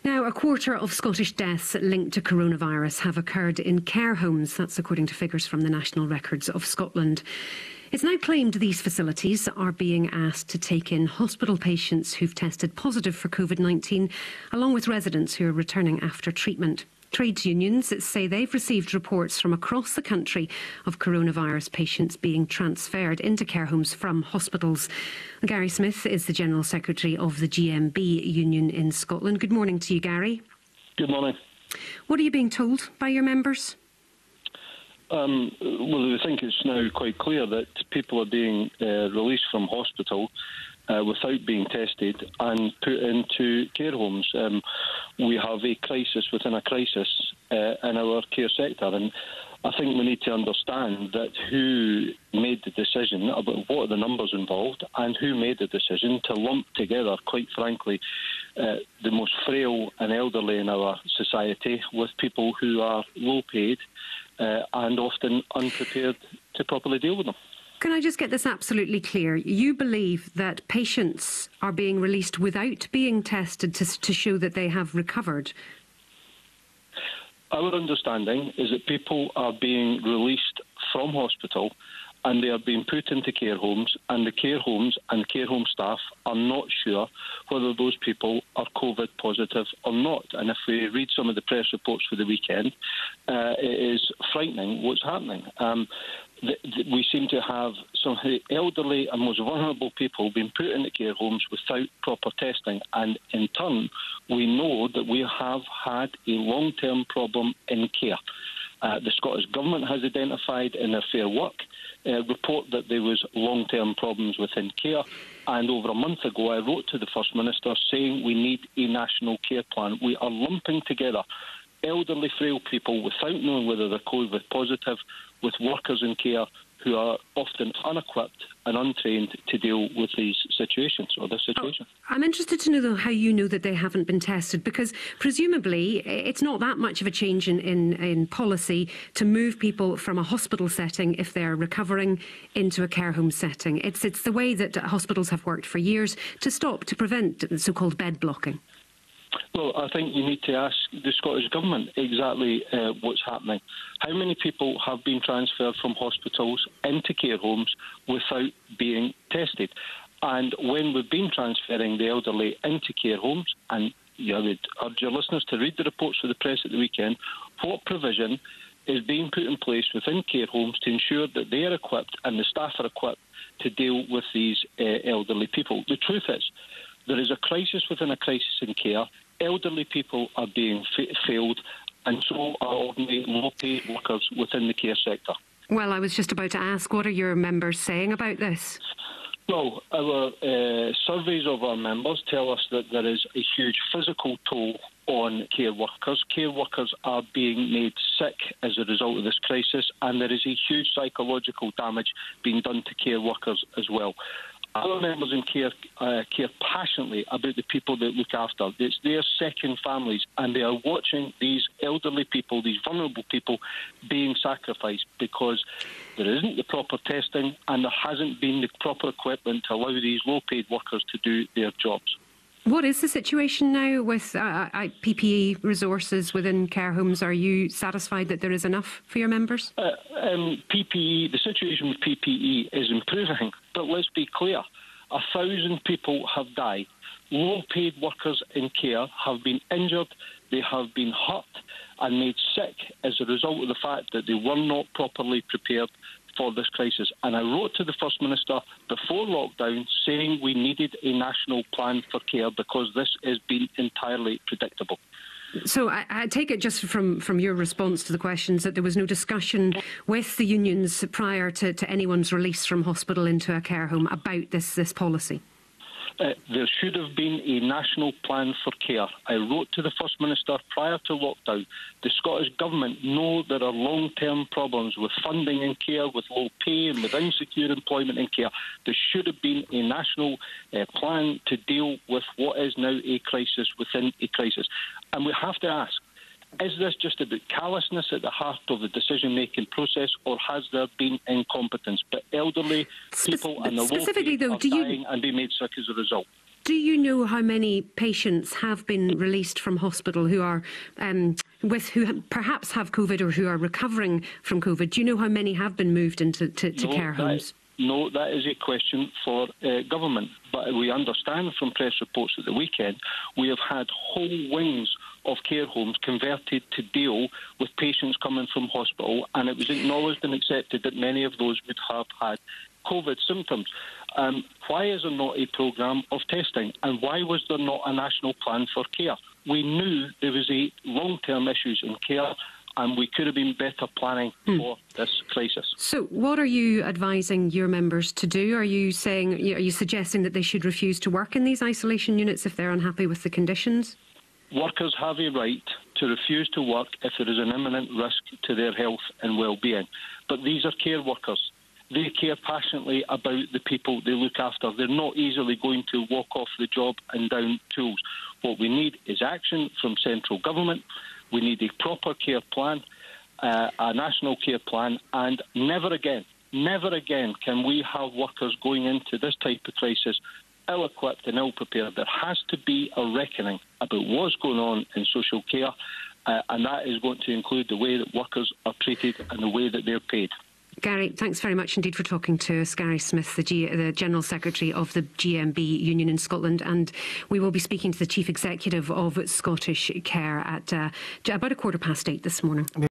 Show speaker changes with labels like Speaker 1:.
Speaker 1: Now, a quarter of Scottish deaths linked to coronavirus have occurred in care homes. That's according to figures from the National Records of Scotland. It's now claimed these facilities are being asked to take in hospital patients who've tested positive for COVID-19, along with residents who are returning after treatment. Trades unions say they've received reports from across the country of coronavirus patients being transferred into care homes from hospitals. Gary Smith is the General Secretary of the GMB union in Scotland. Good morning to you, Gary.
Speaker 2: Good morning.
Speaker 1: What are you being told by your members?
Speaker 2: Well, I think it's now quite clear that people are being released from hospital without being tested and put into care homes. We have a crisis within a crisis in our care sector, and I think we need to understand that who made the decision about what are the numbers involved and who made the decision to lump together, quite frankly, the most frail and elderly in our society with people who are low paid and often unprepared to properly deal with them.
Speaker 1: Can I just get this absolutely clear? You believe that patients are being released without being tested to show that they have recovered?
Speaker 2: Our understanding is that people are being released from hospital and they are being put into care homes, and the care homes and care home staff are not sure whether those people are COVID positive or not. And if we read some of the press reports for the weekend, it is frightening what's happening. We seem to have some of the elderly and most vulnerable people being put into care homes without proper testing, and in turn we know that we have had a long-term problem in care. The Scottish Government has identified in their Fair Work report that there was long-term problems within care, and over a month ago I wrote to the First Minister saying we need a national care plan. We are lumping together elderly, frail people without knowing whether they're COVID positive with workers in care who are often unequipped and untrained to deal with these situations or this situation.
Speaker 1: I'm interested to know, though, how you know that they haven't been tested, because presumably it's not that much of a change in policy to move people from a hospital setting if they're recovering into a care home setting. It's the way that hospitals have worked for years to prevent so-called bed blocking.
Speaker 2: Well, I think you need to ask the Scottish Government exactly what's happening. How many people have been transferred from hospitals into care homes without being tested? And when we've been transferring the elderly into care homes, and I would urge your listeners to read the reports for the press at the weekend, what provision is being put in place within care homes to ensure that they are equipped and the staff are equipped to deal with these elderly people? The truth is, there is a crisis within a crisis in care. Elderly people are being failed, and so are ordinary low-paid workers within the care sector.
Speaker 1: Well, I was just about to ask, what are your members saying about this?
Speaker 2: Well, our surveys of our members tell us that there is a huge physical toll on care workers. Care workers are being made sick as a result of this crisis, and there is a huge psychological damage being done to care workers as well. Our members in care care passionately about the people that look after. It's their second families, and they are watching these elderly people, these vulnerable people, being sacrificed because there isn't the proper testing and there hasn't been the proper equipment to allow these low-paid workers to do their jobs.
Speaker 1: What is the situation now with PPE resources within care homes? Are you satisfied that there is enough for your members?
Speaker 2: PPE, the situation with PPE is improving, but let's be clear, 1,000 people have died. Low-paid workers in care have been injured, they have been hurt and made sick as a result of the fact that they were not properly prepared for this crisis. And I wrote to the First Minister before lockdown saying we needed a national plan for care because this has been entirely predictable.
Speaker 1: So I take it just from your response to the questions that there was no discussion with the unions prior to anyone's release from hospital into a care home about this policy?
Speaker 2: There should have been a national plan for care. I wrote to the First Minister prior to lockdown. The Scottish Government know there are long-term problems with funding in care, with low pay and with insecure employment in care. There should have been a national plan to deal with what is now a crisis within a crisis. And we have to ask, is this just about callousness at the heart of the decision-making process, or has there been incompetence? But elderly people and the low paid are dying and being made sick as a result.
Speaker 1: Do you know how many patients have been released from hospital who are who perhaps have COVID or who are recovering from COVID? Do you know how many have been moved into care homes?
Speaker 2: No, that is a question for government. But we understand from press reports at the weekend, we have had whole wings of care homes converted to deal with patients coming from hospital, and it was acknowledged and accepted that many of those would have had COVID symptoms. Why is there not a programme of testing, and why was there not a national plan for care? We knew there was a long-term issues in care, and we could have been better planning for this crisis.
Speaker 1: So what are you advising your members to do? Are you suggesting that they should refuse to work in these isolation units if they're unhappy with the conditions?
Speaker 2: Workers have a right to refuse to work if there is an imminent risk to their health and well-being. But these are care workers. They care passionately about the people they look after. They're not easily going to walk off the job and down tools. What we need is action from central government. We need a proper care plan, a national care plan, and never again can we have workers going into this type of crisis ill-equipped and ill-prepared. There has to be a reckoning about what's going on in social care, and that is going to include the way that workers are treated and the way that they're paid.
Speaker 1: Gary, thanks very much indeed for talking to us. Gary Smith, the General Secretary of the GMB Union in Scotland, and we will be speaking to the Chief Executive of Scottish Care at about 8:15 this morning.